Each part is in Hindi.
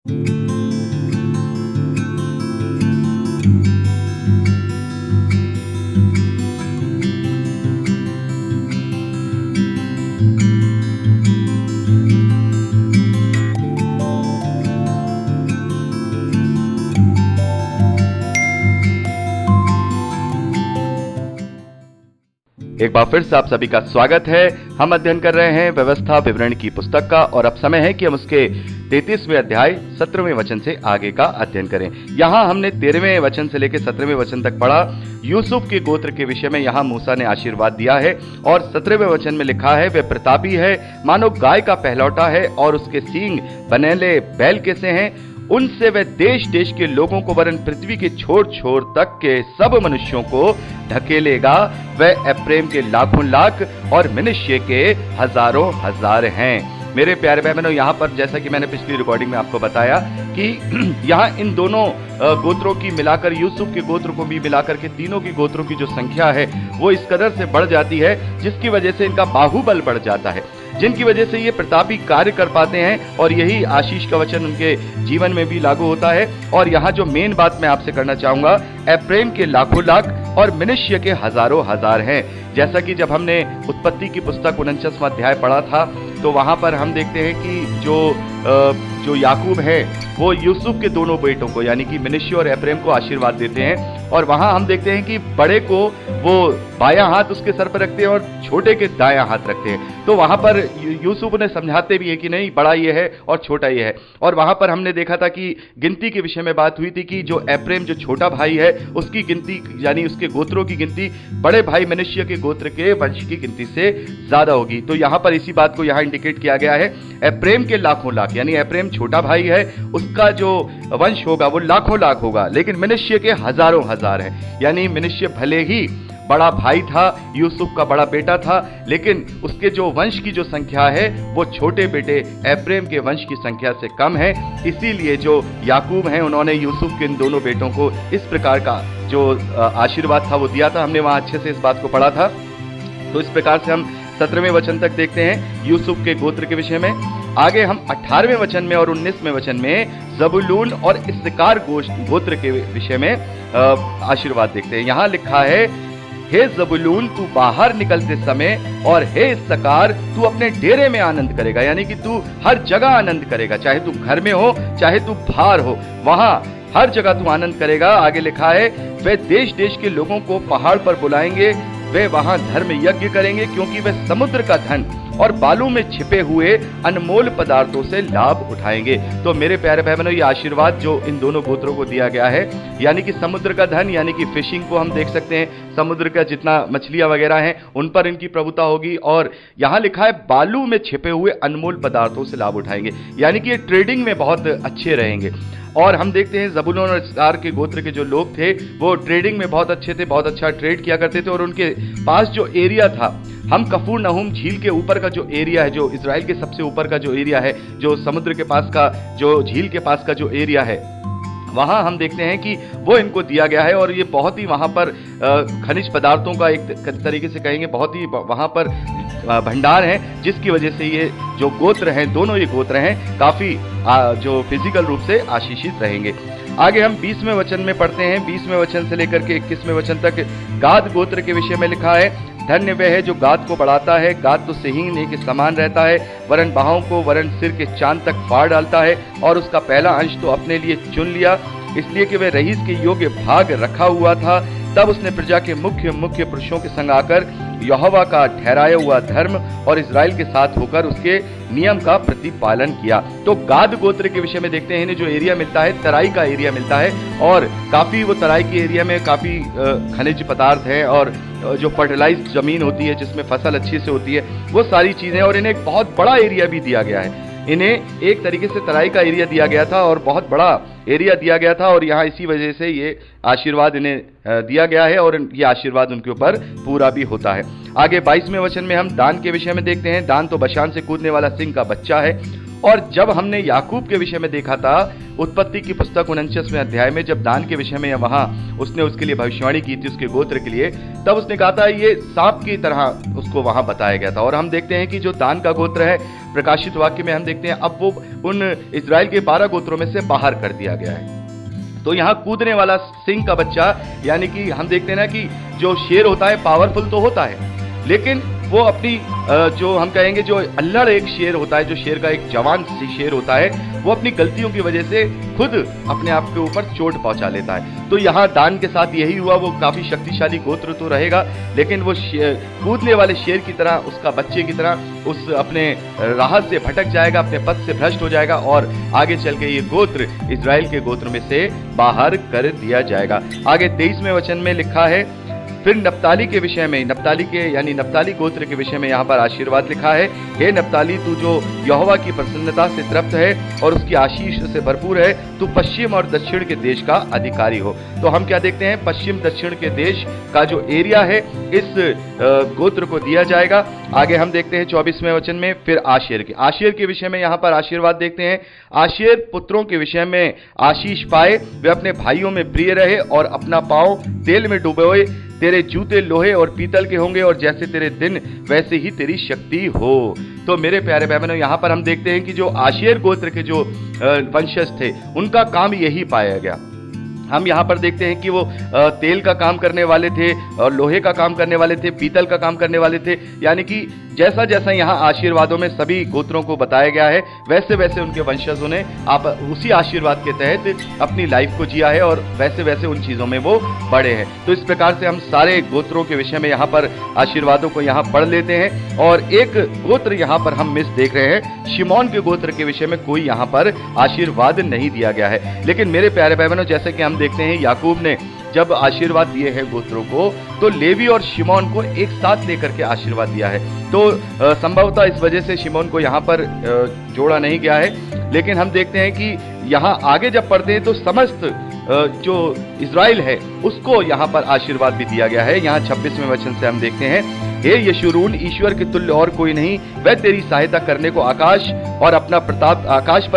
एक बार फिर से आप सभी का स्वागत है। हम अध्ययन कर रहे हैं व्यवस्था विवरण की पुस्तक का और अब समय है कि हम उसके 33वें अध्याय 17वें वचन से आगे का अध्ययन करें। यहाँ हमने 13वें वचन से लेकर 17वें वचन तक पढ़ा। यूसुफ के गोत्र के विषय में यहाँ मूसा ने आशीर्वाद दिया है और 17वें वचन में लिखा है, वे प्रतापी है, मानो गाय का पहलौटा है और उसके सींग बनेले बैल के से हैं। उनसे वह देश देश के लोगों को वरन पृथ्वी के छोर छोर तक के सब मनुष्यों को ढकेलेगा। वह एफ्रेम के लाखों लाख और मनुष्य के हजारों हजार हैं। मेरे प्यारे बहनों, यहाँ पर जैसा कि मैंने पिछली रिकॉर्डिंग में आपको बताया कि यहाँ इन दोनों गोत्रों की मिलाकर, यूसुफ के गोत्र को भी मिलाकर के तीनों की गोत्रों की जो संख्या है वो इस कदर से बढ़ जाती है जिसकी वजह से इनका बाहुबल बढ़ जाता है, जिनकी वजह से ये प्रतापी कार्य कर पाते हैं और यही आशीष का वचन उनके जीवन में भी लागू होता है। और यहाँ जो मेन बात मैं आपसे करना चाहूंगा, एफ्रेम के लाखों लाख और मनुष्य के हजारों हजार हैं। जैसा कि जब हमने उत्पत्ति की पुस्तक 49वां अध्याय पढ़ा था तो वहां पर हम देखते हैं कि जो याकूब है वो यूसुफ के दोनों बेटों को यानी कि मनुष्य और एफ्रेम को आशीर्वाद देते हैं और वहां हम देखते हैं कि बड़े को वो बायां हाथ उसके सर पर रखते हैं और छोटे के दायां हाथ रखते हैं। तो वहां पर यूसुफ ने समझाते भी है कि नहीं, बड़ा ये है और छोटा ये है। और वहां पर हमने देखा था कि गिनती के विषय में बात हुई थी कि जो एफ्रेम जो छोटा भाई है उसकी गिनती यानी उसके गोत्रों की गिनती बड़े भाई मनुष्य के गोत्र के वंश की गिनती से ज्यादा होगी। तो यहाँ पर इसी बात को यहाँ इंडिकेट किया गया है। एफ्रेम के लाखों लाख यानी एफ्रेम छोटा भाई है, उसका जो वंश होगा वो लाखों लाख होगा, लेकिन मनुष्य के हजारों हजार है। यानी मनुष्य भले ही बड़ा भाई था, यूसुफ का बड़ा बेटा था, लेकिन उसके जो वंश की जो संख्या है वो छोटे बेटे एफ्रेम के वंश की संख्या से कम है। इसीलिए जो याकूब हैं उन्होंने यूसुफ के इन दोनों बेटों को इस प्रकार का जो आशीर्वाद था वो दिया था। हमने वहां अच्छे से इस बात को पढ़ा था। तो इस प्रकार से हम 17वें वचन तक देखते हैं यूसुफ के गोत्र के विषय में। आगे हम 18वें वचन में और 19वें वचन में जबूलून और इस्साकार गोत्र के विषय में आशीर्वाद देखते हैं। यहाँ लिखा है, हे जबूलून तू बाहर निकलते समय और हे इस्साकार तू अपने डेरे में आनंद करेगा। यानी कि तू हर जगह आनंद करेगा, चाहे तू घर में हो चाहे तू बाहर हो, वहां हर जगह तू आनंद करेगा। आगे लिखा है, वे देश देश के लोगों को पहाड़ पर बुलाएंगे, वे वहां धर्म यज्ञ करेंगे क्योंकि वे समुद्र का धन और बालू में छिपे हुए अनमोल पदार्थों से लाभ उठाएंगे। तो मेरे प्यारे भाई बहनों, ये आशीर्वाद जो इन दोनों गोत्रों को दिया गया है यानी कि समुद्र का धन यानी कि फिशिंग को हम देख सकते हैं, समुद्र का जितना मछलियां वगैरह हैं उन पर इनकी प्रभुता होगी। और यहाँ लिखा है बालू में छिपे हुए अनमोल पदार्थों से लाभ उठाएंगे, यानी कि ये ट्रेडिंग में बहुत अच्छे रहेंगे। और हम देखते हैं जबूलून और इस्साकार के गोत्र के जो लोग थे वो ट्रेडिंग में बहुत अच्छे थे, बहुत अच्छा ट्रेड किया करते थे। और उनके पास जो एरिया था, हम कफरनहूम झील के ऊपर का जो एरिया है, जो इजराइल के सबसे ऊपर का जो एरिया है, जो समुद्र के पास का, जो झील के पास का जो एरिया है, वहां हम देखते हैं कि वो इनको दिया गया है। और ये बहुत ही वहां पर खनिज पदार्थों का एक तरीके से कहेंगे बहुत ही वहां पर भंडार है, जिसकी वजह से ये जो गोत्र हैं, दोनों ये गोत्र हैं, काफी जो फिजिकल रूप से आशीषित रहेंगे। आगे हम 20वें वचन में पढ़ते हैं। 20वें वचन से लेकर के 21वें वचन तक गाद गोत्र के विषय में लिखा है, धन्य वह है जो गाद को बढ़ाता है, गाद तो सिंह के समान रहता है, वरन बाहों को वरन सिर के चांद तक फाड़ डालता है, और उसका पहला अंश तो अपने लिए चुन लिया, इसलिए कि वह रईस के योग्य भाग रखा हुआ था। तब उसने प्रजा के मुख्य पुरुषों के संग आकर यहोवा का ठहराया हुआ धर्म और इजराइल के साथ होकर उसके नियम का प्रतिपालन किया। तो गाद गोत्र के विषय में देखते हैं, इन्हें जो एरिया मिलता है, तराई का एरिया मिलता है, और काफी वो तराई के एरिया में काफी खनिज पदार्थ हैं और जो फर्टिलाइज्ड जमीन होती है जिसमें फसल अच्छी से होती है, वो सारी चीजें। और इन्हें एक बहुत बड़ा एरिया भी दिया गया है, इन्हें एक तरीके से तराई का एरिया दिया गया था और बहुत बड़ा एरिया दिया गया था। और यहाँ इसी वजह से ये आशीर्वाद इन्हें दिया गया है और ये आशीर्वाद उनके ऊपर पूरा भी होता है। आगे 22वें वचन में हम दान के विषय में देखते हैं। दान तो बशान से कूदने वाला सिंह का बच्चा है। और जब हमने याकूब के विषय में देखा था उत्पत्ति की पुस्तक 49वें अध्याय में, जब दान के विषय में वहां उसने उसके लिए भविष्यवाणी की थी उसके गोत्र के लिए, तब उसने कहा था ये सांप की तरह उसको वहां बताया गया था। और हम देखते हैं कि जो दान का गोत्र है प्रकाशित वाक्य में हम देखते हैं अब वो उन इजराइल के 12 गोत्रों में से बाहर कर दिया गया है। तो यहाँ कूदने वाला सिंह का बच्चा, यानी कि हम देखते हैं ना कि जो शेर होता है पावरफुल तो होता है, लेकिन वो अपनी जो हम कहेंगे जो अल्लड़ एक शेर होता है, जो शेर का एक जवान शेर होता है, वो अपनी गलतियों की वजह से खुद अपने आप के ऊपर चोट पहुंचा लेता है। तो यहाँ दान के साथ यही हुआ। वो काफी शक्तिशाली गोत्र तो रहेगा, लेकिन वो कूदने वाले शेर की तरह, उसका बच्चे की तरह उस अपने राह से भटक जाएगा, अपने पथ से भ्रष्ट हो जाएगा और आगे चल के ये गोत्र इजराइल के गोत्र में से बाहर कर दिया जाएगा। आगे 23वें वचन में लिखा है, फिर नप्ताली के विषय में, नप्ताली के यानी नप्ताली गोत्र के विषय में यहाँ पर आशीर्वाद लिखा है, हे नप्ताली तू जो यहोवा की प्रसन्नता से तृप्त है और उसकी आशीष से भरपूर है, तू पश्चिम और दक्षिण के देश का अधिकारी हो। तो हम क्या देखते हैं, पश्चिम दक्षिण के देश का जो एरिया है इस गोत्र को दिया जाएगा। आगे हम देखते हैं 24वें वचन में, फिर आशेर के विषय में यहाँ पर आशीर्वाद देखते हैं। आशेर पुत्रों के विषय में आशीष पाए, वे अपने भाइयों में प्रिय रहे और अपना पांव तेल में डुबोए, तेरे जूते लोहे और पीतल के होंगे और जैसे तेरे दिन वैसे ही तेरी शक्ति हो। तो मेरे प्यारे भाई बहनों, यहाँ पर हम देखते हैं कि जो आशेर गोत्र के जो वंशज थे उनका काम यही पाया गया। हम यहाँ पर देखते हैं कि वो तेल का काम करने वाले थे और लोहे का काम करने वाले थे, पीतल का काम करने वाले थे, यानी कि जैसा जैसा यहाँ आशीर्वादों में सभी गोत्रों को बताया गया है, वैसे वैसे उनके वंशजों ने आप उसी आशीर्वाद के तहत अपनी लाइफ को जिया है और वैसे वैसे उन चीजों में वो बड़े हैं। तो इस प्रकार से हम सारे गोत्रों के विषय में यहाँ पर आशीर्वादों को यहाँ पढ़ लेते हैं। और एक गोत्र यहाँ पर हम मिस देख रहे हैं, शिमोन के गोत्र के विषय में कोई यहाँ पर आशीर्वाद नहीं दिया गया है। लेकिन मेरे प्यारे भाई बहनों, जैसे कि हम देखते हैं याकूब ने जब आशीर्वाद दिए हैं गोत्रों को, तो लेवी और शिमोन को एक साथ लेकर के आशीर्वाद दिया है। तो संभवतः इस वजह से शिमोन को यहाँ पर जोड़ा नहीं गया है। लेकिन हम देखते हैं कि यहाँ आगे जब पढ़ते हैं तो समस्त जो इजराइल है उसको यहाँ पर आशीर्वाद भी दिया गया है। यहाँ 26वें वचन से हम देखते हैं, हे यशूरून, ईश्वर के तुल्य और कोई नहीं, वह तेरी सहायता करने को आकाश पर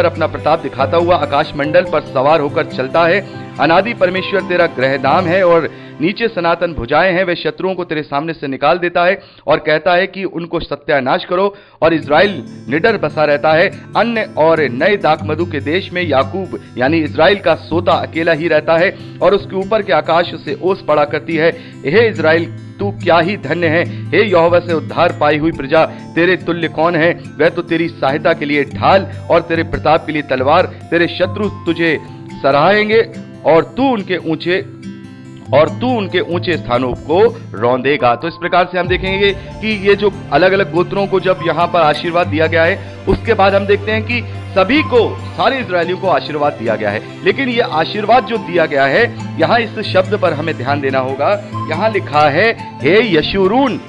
अपना प्रताप दिखाता हुआ आकाश मंडल पर सवार होकर चलता है। अनादि परमेश्वर तेरा ग्रहधाम है और नीचे सनातन भुजाएं हैं। वह शत्रुओं को तेरे सामने से निकाल देता है और कहता है कि उनको सत्यानाश करो, और इजराइल निडर बसा रहता है। अन्य और नए दाखमधु के देश में याकूब यानी इजराइल का सोता अकेला ही रहता है और उसके ऊपर के आकाश से ओस पड़ा करती है। हे इजराइल, तू क्या ही धन्य है। हे यहोवा से उद्धार पाई हुई प्रजा, तेरे तुल्य कौन है। वह तो तेरी सहायता के लिए ढाल और तेरे प्रताप के लिए तलवार। तेरे शत्रु तुझे सराहेंगे और तू उनके ऊंचे स्थानों को रौंदेगा। तो इस प्रकार से हम देखेंगे कि ये जो अलग अलग गोत्रों को जब यहाँ पर आशीर्वाद दिया गया है, उसके बाद हम देखते हैं कि सभी को, सारे इजरायलियों को आशीर्वाद दिया गया है। लेकिन ये आशीर्वाद जो दिया गया है, यहाँ इस शब्द पर हमें ध्यान देना होगा। यहाँ लिखा है, हे यशूरून,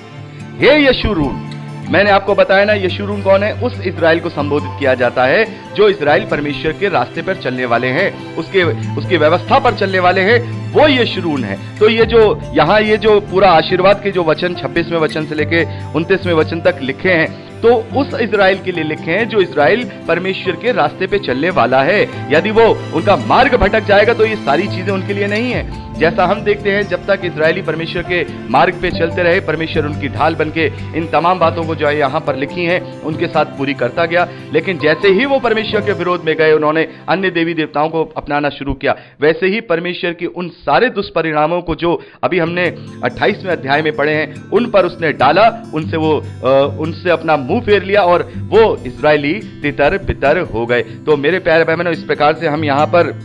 हे यशूरून। मैंने आपको बताया ना, यशूरून कौन है? उस इजराइल को संबोधित किया जाता है जो इजराइल परमेश्वर के रास्ते पर चलने वाले हैं, उसकी व्यवस्था पर चलने वाले हैं, वो यशूरून है। तो ये जो यहाँ ये जो पूरा आशीर्वाद के जो वचन 26वें वचन से लेके 29वें वचन तक लिखे हैं, तो उस इजराइल के लिए लिखे हैं जो इजराइल परमेश्वर के रास्ते पे चलने वाला है। यदि वो उनका मार्ग भटक जाएगा तो ये सारी चीजें उनके लिए नहीं है। जैसा हम देखते हैं, जब तक इजरायली परमेश्वर के मार्ग पे चलते रहे, परमेश्वर उनकी ढाल बनके इन तमाम बातों को जो है यहाँ पर लिखी हैं उनके साथ पूरी करता गया। लेकिन जैसे ही वो परमेश्वर के विरोध में गए, उन्होंने अन्य देवी देवताओं को अपनाना शुरू किया, वैसे ही परमेश्वर की उन सारे दुष्परिणामों को जो अभी हमने 28वें अध्याय में पढ़े हैं, उन पर उसने डाला, उनसे अपना मुंह फेर लिया और वो इजरायली तितर बितर हो गए। तो मेरे प्यारे भाई बहनों, इस प्रकार से हम यहाँ पर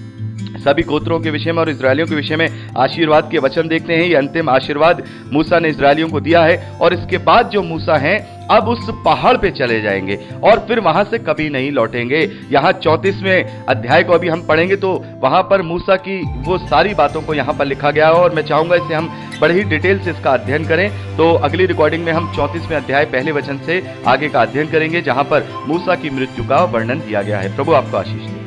सभी गोत्रों के विषय में और इजरायलियों के विषय में आशीर्वाद के वचन देखते हैं। ये अंतिम आशीर्वाद मूसा ने इजरायलियों को दिया है और इसके बाद जो मूसा हैं अब उस पहाड़ पे चले जाएंगे और फिर वहां से कभी नहीं लौटेंगे। यहाँ 34वें अध्याय को अभी हम पढ़ेंगे तो वहां पर मूसा की वो सारी बातों को यहाँ पर लिखा गया है और मैं चाहूंगा इसे हम बड़े ही डिटेल से इसका अध्ययन करें। तो अगली रिकॉर्डिंग में हम 34वें अध्याय पहले वचन से आगे का अध्ययन करेंगे, जहां पर मूसा की मृत्यु का वर्णन दिया गया है। प्रभु आपको आशीष दे।